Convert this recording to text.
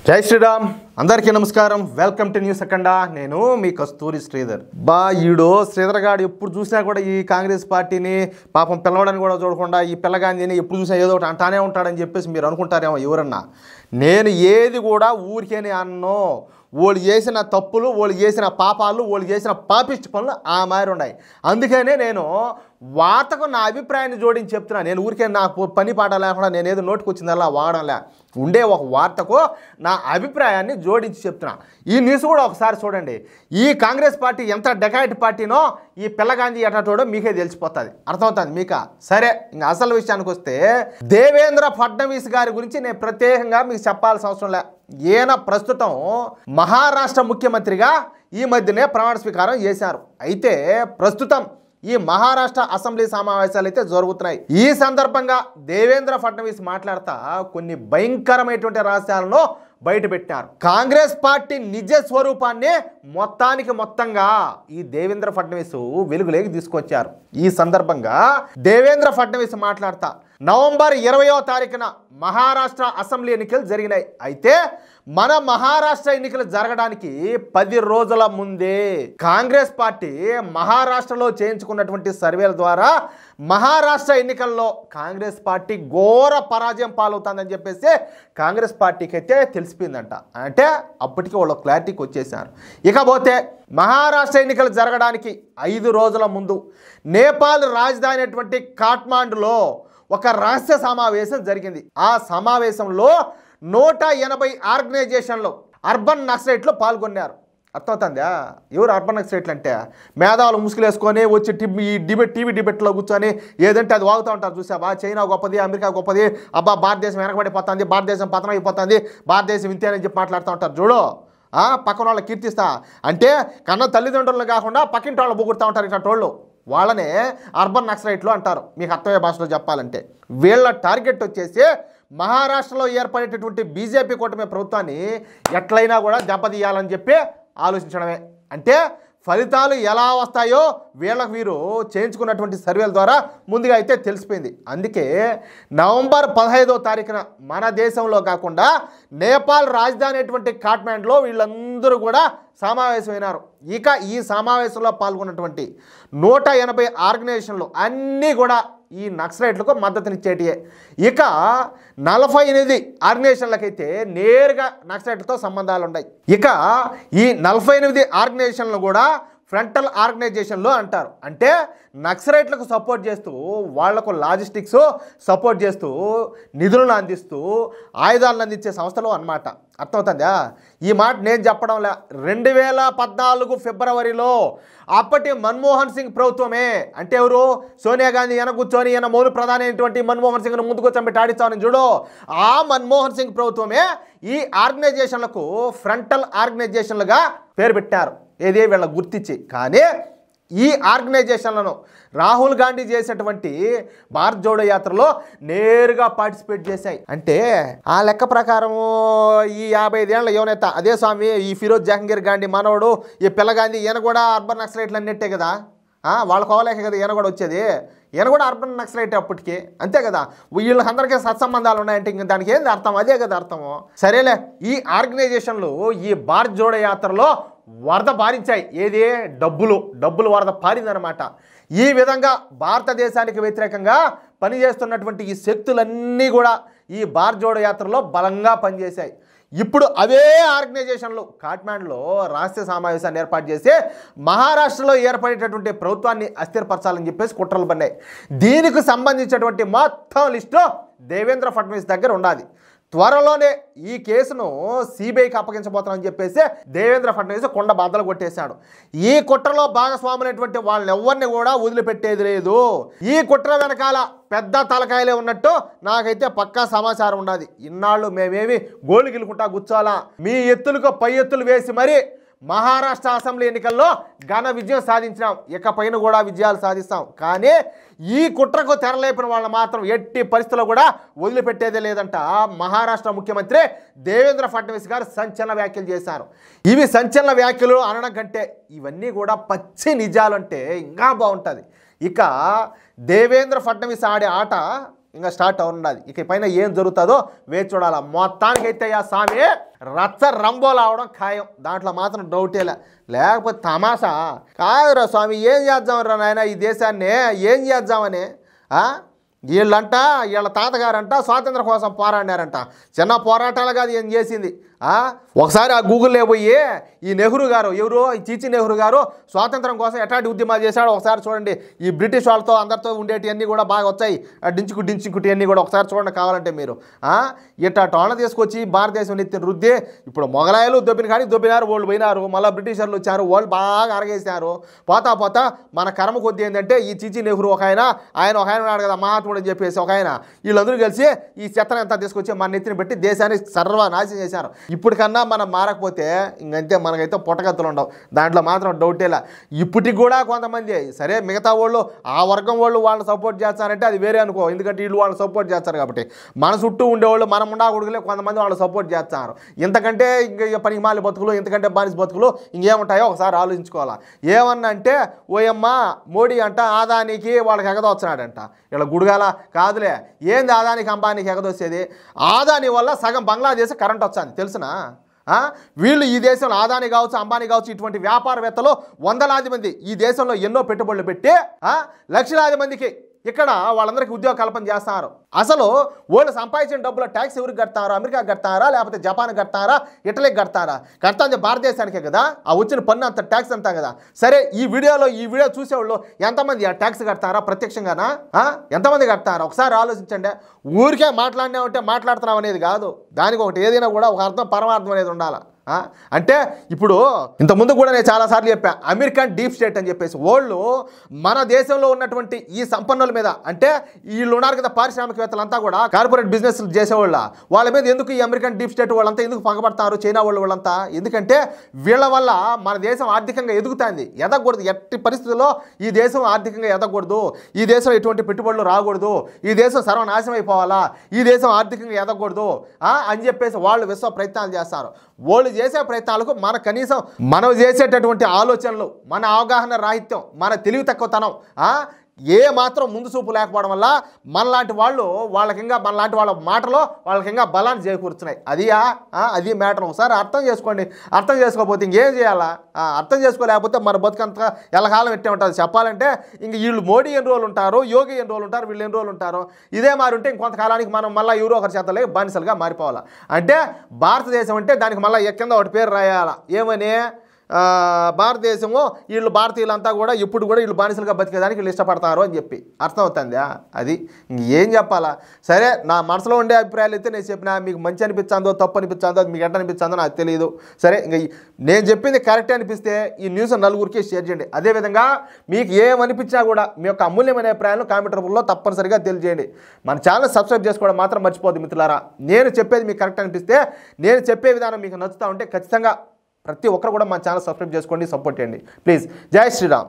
జై శ్రీరామ్ అందరికీ నమస్కారం వెల్కమ్ టు న్యూస్ అఖండ నేను మీ కస్తూరి శ్రీధర్ ఈడో శ్రీధర్ గారు ఎప్పుడు చూసినా కూడా ఈ కాంగ్రెస్ పార్టీని పాపం పిల్లవడానికి కూడా చూడకుండా ఈ పిల్లగాంధీని ఎప్పుడు చూసినా ఏదో ఒకటి అంటానే ఉంటాడని చెప్పేసి మీరు అనుకుంటారేమో ఎవరన్నా నేను ఏది కూడా ఊరికేనే అన్నో వాళ్ళు చేసిన తప్పులు వాళ్ళు చేసిన పాపాలు వాళ్ళు చేసిన పాపిష్టి పనులు ఆ మారి ఉన్నాయి అందుకనే నేను వార్తకు నా అభిప్రాయాన్ని జోడించి చెప్తున్నా నేను ఊరికే నా పని పాట లేకుండా నేను ఏదో నోటికి వచ్చిందల్లా వాడడంలే ఉండే ఒక వార్తకు నా అభిప్రాయాన్ని జోడించి చెప్తున్నా ఈ న్యూస్ కూడా ఒకసారి చూడండి ఈ కాంగ్రెస్ పార్టీ ఎంత డెకాయిట్ పార్టీనో ఈ పిల్లగాంధీ ఎటాటోడో మీకే తెలిసిపోతుంది అర్థమవుతుంది మీక సరే ఇంకా అసలు విషయానికి వస్తే దేవేంద్ర ఫడ్నవీస్ గారి గురించి నేను ప్రత్యేకంగా మీకు చెప్పాల్సిన అవసరం లే ఈయన ప్రస్తుతం మహారాష్ట్ర ముఖ్యమంత్రిగా ఈ మధ్యనే ప్రమాణ స్వీకారం చేశారు అయితే ప్రస్తుతం ఈ మహారాష్ట్ర అసెంబ్లీ సమావేశాలు అయితే జరుగుతున్నాయి ఈ సందర్భంగా దేవేంద్ర ఫడ్నవీస్ మాట్లాడుతా కొన్ని భయంకరమైనటువంటి రహస్యాలను బయటపెట్టారు కాంగ్రెస్ పార్టీ నిజ స్వరూపాన్ని మొత్తంగా ఈ దేవేంద్ర ఫడ్నవీస్ వెలుగులోకి తీసుకొచ్చారు ఈ సందర్భంగా దేవేంద్ర ఫడ్నవీస్ మాట్లాడుతా నవంబర్ 20వ తారీఖున మహారాష్ట్ర అసెంబ్లీ ఎన్నికలు జరిగినాయి అయితే మన మహారాష్ట్ర ఎన్నికలు జరగడానికి 10 రోజుల ముందే కాంగ్రెస్ పార్టీ మహారాష్ట్రలో చేయించుకున్నటువంటి సర్వేల ద్వారా మహారాష్ట్ర ఎన్నికల్లో కాంగ్రెస్ పార్టీ ఘోర పరాజయం పాలవుతుందని చెప్పేసి కాంగ్రెస్ పార్టీకి అయితే తెలిసిపోయిందంట అంటే అప్పటికి వాళ్ళు క్లారిటీకి వచ్చేసారు ఇకపోతే మహారాష్ట్ర ఎన్నికలు జరగడానికి 5 రోజుల ముందు నేపాల్ రాజధాని అయినటువంటి కాఠ్మాండులో ఒక రహస్య సమావేశం జరిగింది ఆ సమావేశంలో 180 ఆర్గనైజేషన్లు అర్బన్ నక్సలైట్లు పాల్గొన్నారు అర్థమవుతుందా ఎవరు అర్బన్ నక్సలైట్లు అంటే మేధావులు ముసుగులేసుకొని వచ్చి టీవీ డిబేట్లో కూర్చొని ఏదంటే అది వాగుతూ ఉంటారు చూసావా చైనా గొప్పది అమెరికా గొప్పది అబ్బా భారతదేశం వెనకబడిపోతుంది భారతదేశం పతనం అయిపోతుంది భారతదేశం ఇంతేనని చెప్పి మాట్లాడుతూ ఉంటారు చూడు పక్కన వాళ్ళకి కీర్తిస్తా అంటే కన్న తల్లిదండ్రులు కాకుండా పక్కింటి వాళ్ళు పొగుడుతూ ఉంటారు ఇట్లాంటి వాళ్ళు వాళ్ళనే అర్బన్ నక్సలైట్లు అంటారు మీకు అర్థమయ్యే భాషలో చెప్పాలంటే వీళ్ళ టార్గెట్ వచ్చేసి మహారాష్ట్రలో ఏర్పడేటటువంటి బీజేపీ కూటమి ప్రభుత్వాన్ని ఎట్లయినా కూడా దెబ్బతీయాలని చెప్పి ఆలోచించడమే అంటే ఫలితాలు ఎలా వస్తాయో వీరు చేయించుకున్నటువంటి సర్వేల ద్వారా ముందుగా అయితే తెలిసిపోయింది అందుకే నవంబర్ 15వ తారీఖున మన దేశంలో కాకుండా నేపాల్ రాజధాని అయినటువంటి కాఠ్మాండులో వీళ్ళందరూ కూడా సమావేశమైనారు ఇక ఈ సమావేశంలో పాల్గొన్నటువంటి 180 ఆర్గనైజేషన్లు అన్నీ కూడా ఈ నక్సలైట్లకు మద్దతునిచ్చేటియే ఇక 48 ఆర్గనైజేషన్లకైతే నేరుగా నక్సలైట్లతో సంబంధాలు ఉన్నాయి ఇక ఈ 48 ఆర్గనైజేషన్లు కూడా ఫ్రంటల్ ఆర్గనైజేషన్లు అంటారు అంటే నక్సలైట్లకు సపోర్ట్ చేస్తూ వాళ్లకు లాజిస్టిక్స్ సపోర్ట్ చేస్తూ నిధులను అందిస్తూ ఆయుధాలను అందించే సంస్థలు అన్నమాట అర్థమవుతుందా ఈ మాట నేను చెప్పడంలే 2014 ఫిబ్రవరిలో అప్పటి మన్మోహన్ సింగ్ ప్రభుత్వమే అంటే ఎవరు సోనియా గాంధీ వెనక కూర్చొని ఈయన మౌన ప్రధాని అయినటువంటి మన్మోహన్ సింగ్ను ముందుకు కూర్చోబెట్టి ఆడిస్తామని చూడు ఆ మన్మోహన్ సింగ్ ప్రభుత్వమే ఈ ఆర్గనైజేషన్లకు ఫ్రంటల్ ఆర్గనైజేషన్లుగా పేరు పెట్టారు ఏదే వీళ్ళ గుర్తించి కానీ ఈ ఆర్గనైజేషన్లను రాహుల్ గాంధీ చేసేటువంటి భారత్ జోడో యాత్రలో నేరుగా పార్టిసిపేట్ చేశాయి అంటే ఆ లెక్క ప్రకారం ఈ 55 ఏళ్ల యువనేత అదే స్వామి ఈ ఫిరోజ్ జహంగీర్ గాంధీ మనవడు ఈ పిల్లగాంధీ ఈయన కూడా అర్బన్ నక్సలైట్లు అన్నట్టే కదా వాళ్ళకు అవలేక కదా ఈయన కూడా వచ్చేది ఈయన కూడా అర్బన్ నక్సలైట్ అప్పటికి అంతే కదా వీళ్ళందరికీ సత్సంబంధాలు ఉన్నాయంటే ఇంక దానికి ఏంది అర్థం అదే కదా అర్థము సరేలే ఈ ఆర్గనైజేషన్లు ఈ భారత్ జోడో యాత్రలో వరద పారించాయి ఏది డబ్బులు వరద పారిందనమాట ఈ విధంగా భారతదేశానికి వ్యతిరేకంగా పనిచేస్తున్నటువంటి ఈ శక్తులన్నీ కూడా ఈ భారత్ జోడో యాత్రలో బలంగా పనిచేశాయి ఇప్పుడు అవే ఆర్గనైజేషన్లు కాఠ్మాండులో రహస్య సమావేశాన్ని ఏర్పాటు చేసి మహారాష్ట్రలో ఏర్పడేటటువంటి ప్రభుత్వాన్ని అస్థిరపరచాలని చెప్పేసి కుట్రలు పన్నాయి దీనికి సంబంధించినటువంటి మొత్తం లిస్టు దేవేంద్ర ఫడ్నవీస్ దగ్గర ఉండాలి త్వరలోనే ఈ కేసును సిబిఐకి అప్పగించబోతామని చెప్పేసి దేవేంద్ర ఫడ్నవీస్ కొండ బద్దలు కొట్టేశాడు ఈ కుట్రలో భాగస్వాములైనటువంటి వాళ్ళని ఎవరిని కూడా వదిలిపెట్టేది లేదు ఈ కుట్ర వెనకాల పెద్ద తలకాయలే ఉన్నట్టు నాకైతే పక్కా సమాచారం ఉన్నది ఇన్నాళ్ళు మేమేమి గోలు గిలుకుంటా కూర్చోాలా మీ ఎత్తులకు పై ఎత్తులు వేసి మరి మహారాష్ట్ర అసెంబ్లీ ఎన్నికల్లో ఘన విజయం సాధించాం ఇకపైన కూడా విజయాలు సాధిస్తాం కానీ ఈ కుట్రకు తెరలేపిన వాళ్ళు మాత్రం ఎట్టి పరిస్థితుల్లో కూడా వదిలిపెట్టేదే లేదంట మహారాష్ట్ర ముఖ్యమంత్రి దేవేంద్ర ఫడ్నవీస్ గారు సంచలన వ్యాఖ్యలు చేశారు ఇవి సంచలన వ్యాఖ్యలు అనడం కంటే ఇవన్నీ కూడా పచ్చి నిజాలు అంటే ఇంకా బాగుంటుంది ఇక దేవేంద్ర ఫడ్నవీస్ ఆడే ఆట ఇంకా స్టార్ట్ అవునున్నది. ఇక పైన ఏం జరుగుతుందో వేచి చూడాలా. మొత్తానికైతే ఆ స్వామి రచ్చ రంబోలు అవడం ఖాయం, దాంట్లో మాత్రం డౌటేలే. లేకపోతే తమాషా కాదురా స్వామి, ఏం చేద్దామరా నాయన ఈ దేశాన్ని, ఏం చేద్దామని. వీళ్ళంట వీళ్ళ తాతగారంట స్వాతంత్ర కోసం పోరాడారంట. చిన్న పోరాటాలు కాదు ఏం చేసింది. ఒకసారి ఆ గూగుల్లో పోయి ఈ నెహ్రూ గారు, ఎవరు ఈ చీచి నెహ్రూ గారు స్వాతంత్రం కోసం ఎట్లాంటి ఉద్యమాలు చేశాడో ఒకసారి చూడండి. ఈ బ్రిటిష్ వాళ్ళతో అందరితో ఉండేటివన్నీ కూడా బాగా వచ్చాయి, డించుకుటి అన్నీ కూడా ఒకసారి చూడండి కావాలంటే మీరు. ఇట్లా టోళ్ళ తీసుకొచ్చి భారతదేశం నెత్తిన రుద్ది ఇప్పుడు మొగలాయలు దొబ్బినారు, వాళ్ళు పోయినారు. మళ్ళీ బ్రిటిషర్లు వచ్చారు, వాళ్ళు బాగా అరగేసినారు. పోతా మన కర్మ కొద్ది ఏంటంటే ఈ చీచి నెహ్రూ ఒక ఆయన ఉన్నాడు కదా మహాత్ముడు అని చెప్పేసి ఒక ఆయన, వీళ్ళందరూ కలిసి ఈ చెత్తను ఎంత తీసుకొచ్చి మన నెత్తిని పెట్టి దేశాన్ని సర్వనాశనం చేశారు. ఇప్పటికన్నా మనం మారకపోతే ఇంకంతే, మనకైతే పుట్టగత్తులు ఉండవు, దాంట్లో మాత్రం డౌటేలా. ఇప్పటికి కూడా కొంతమంది సరే మిగతా వాళ్ళు ఆ వర్గం వాళ్ళు వాళ్ళని సపోర్ట్ చేస్తారంటే అది వేరే అనుకో, ఎందుకంటే వీళ్ళు వాళ్ళని సపోర్ట్ చేస్తారు కాబట్టి. మన చుట్టూ ఉండేవాళ్ళు మనం ఉండకూడదులే కొంతమంది వాళ్ళు సపోర్ట్ చేస్తారు. ఇంతకంటే ఇంక పనికి మాలి బతుకులు, ఇంతకంటే బానిస బతుకులు ఇంకేముంటాయో ఒకసారి ఆలోచించుకోవాలా. ఏమన్నా అంటే ఓయమ్మ మోడీ అంట ఆదానికి వాళ్ళకి ఎగదొస్తున్నాడంట. ఇలా గుడిగాల కాదులే, ఏంది ఆదానికి అంబానీకి ఎగదొచ్చేది? ఆదాని వల్ల సగం బంగ్లాదేశ్ కరెంట్ వచ్చింది తెలుసునా? వీళ్ళు ఈ దేశంలో ఆదాని కావచ్చు అంబానీ కావచ్చు ఇటువంటి వ్యాపారవేత్తలు వందలాది మంది ఈ దేశంలో ఎన్నో పెట్టుబడులు పెట్టి లక్షలాది మందికి ఇక్కడ వాళ్ళందరికీ ఉద్యోగ కల్పన చేస్తున్నారు. అసలు వాళ్ళు సంపాదించిన డబ్బుల ట్యాక్స్ ఎవరికి కడతారా? అమెరికాకి కడతారా, లేకపోతే జపాన్కి కడతారా, ఇటలీకి కడతారా? కడతాంది భారతదేశానికే కదా, ఆ వచ్చిన పన్ను అంత ట్యాక్స్ అంతా కదా. సరే ఈ వీడియో చూసేవాళ్ళు ఎంతమంది ఆ ట్యాక్స్ కడతారా ప్రత్యక్షంగానా? ఎంతమంది కడతారా? ఒకసారి ఆలోచించండి. ఊరికే మాట్లాడినామంటే మాట్లాడుతున్నాం అనేది కాదు, దానికి ఒకటి ఏదైనా కూడా ఒక అర్థం పరమార్థం అనేది ఉండాలి. అంటే ఇప్పుడు ఇంతకుముందు కూడా నేను చాలాసార్లు చెప్పా, అమెరికన్ డీప్ స్టేట్ అని చెప్పేసి వాళ్ళు మన దేశంలో ఉన్నటువంటి ఈ సంపన్నుల మీద, అంటే వీళ్ళు ఉన్నారు కదా పారిశ్రామికవేత్తలంతా కూడా కార్పొరేట్ బిజినెస్ చేసేవాళ్ళ, వాళ్ళ మీద ఎందుకు ఈ అమెరికన్ డీప్ స్టేట్ వాళ్ళంతా ఎందుకు పగబడతారు, చైనా వాళ్ళంతా? ఎందుకంటే వీళ్ళ వల్ల మన దేశం ఆర్థికంగా ఎదుగుతుంది, ఎదగకూడదు. ఎట్టి పరిస్థితుల్లో ఈ దేశం ఆర్థికంగా ఎదగకూడదు, ఈ దేశం ఎటువంటి పెట్టుబడులు రాకూడదు, ఈ దేశం సర్వనాశనం అయిపోవాలా, ఈ దేశం ఆర్థికంగా ఎదగకూడదు అని చెప్పేసి వాళ్ళు విశ్వ ప్రయత్నాలు చేస్తారు. వాళ్ళు చేసే ప్రయత్నాలకు కనీసం మనం చేసేటటువంటి ఆలోచనలు, మన అవగాహన రాహిత్యం, మన తెలివి తక్కువతనం ఏ మాత్రం ముందు చూపు లేకపోవడం వల్ల మనలాంటి వాళ్ళు మనలాంటి వాళ్ళ మాటలో వాళ్ళకి ఇంకా బలాన్ని చేకూర్చున్నాయి. అది మ్యాటర్. ఒకసారి అర్థం చేసుకోండి. అర్థం చేసుకోకపోతే ఇంకేం చేయాలా? అర్థం చేసుకోలేకపోతే మన బతుకంతా ఎల్లకాలం ఎట్టే ఉంటుంది. చెప్పాలంటే ఇంక వీళ్ళు మోడీ ఎన్ని రోజులు ఉంటారు, యోగి ఎన్ని రోజులు ఉంటారు, వీళ్ళు ఎన్ని రోజులు ఉంటారు, ఇదే మారి ఉంటే ఇంకొంతకాలానికి మనం మళ్ళీ ఎవరో ఒకరి చేతలే బానిసలుగా మారిపోవాలి. అంటే భారతదేశం అంటే దానికి మళ్ళీ కింద ఒకటి పేరు రాయాలా, ఏమని? భారతదేశము వీళ్ళు భారతీయులంతా కూడా ఇప్పుడు కూడా వీళ్ళు బానిసలుగా బతికేదానికి వీళ్ళు ఇష్టపడతారు అని చెప్పి అర్థమవుతుందా? అది ఏం చెప్పాలా? సరే నా మనసులో ఉండే అభిప్రాయాలు అయితే నేను చెప్పినా, మీకు మంచి అనిపించిందో తప్పు అనిపించిందో మీకు ఎట్లా అనిపించిందో నాకు తెలియదు. సరే ఇంక నేను చెప్పింది కరెక్ట్ అనిపిస్తే ఈ న్యూస్ నలుగురికి షేర్ చేయండి. అదేవిధంగా మీకు ఏమనిపించినా కూడా మీ యొక్క అమూల్యమైన అభిప్రాయాలను కామెంట్ రూపంలో తప్పనిసరిగా తెలియజేయండి. మన ఛానల్ సబ్స్క్రైబ్ చేసుకోవడం మాత్రం మర్చిపోద్దు మిత్రులారా. నేను చెప్పేది మీకు కరెక్ట్ అనిపిస్తే, నేను చెప్పే విధానం మీకు నచ్చుతూ ఉంటే ఖచ్చితంగా ప్రతి ఒక్కరు కూడా మన ఛానల్ సబ్స్క్రైబ్ చేసుకోండి, సపోర్ట్ చేయండి ప్లీజ్. జై శ్రీరామ్.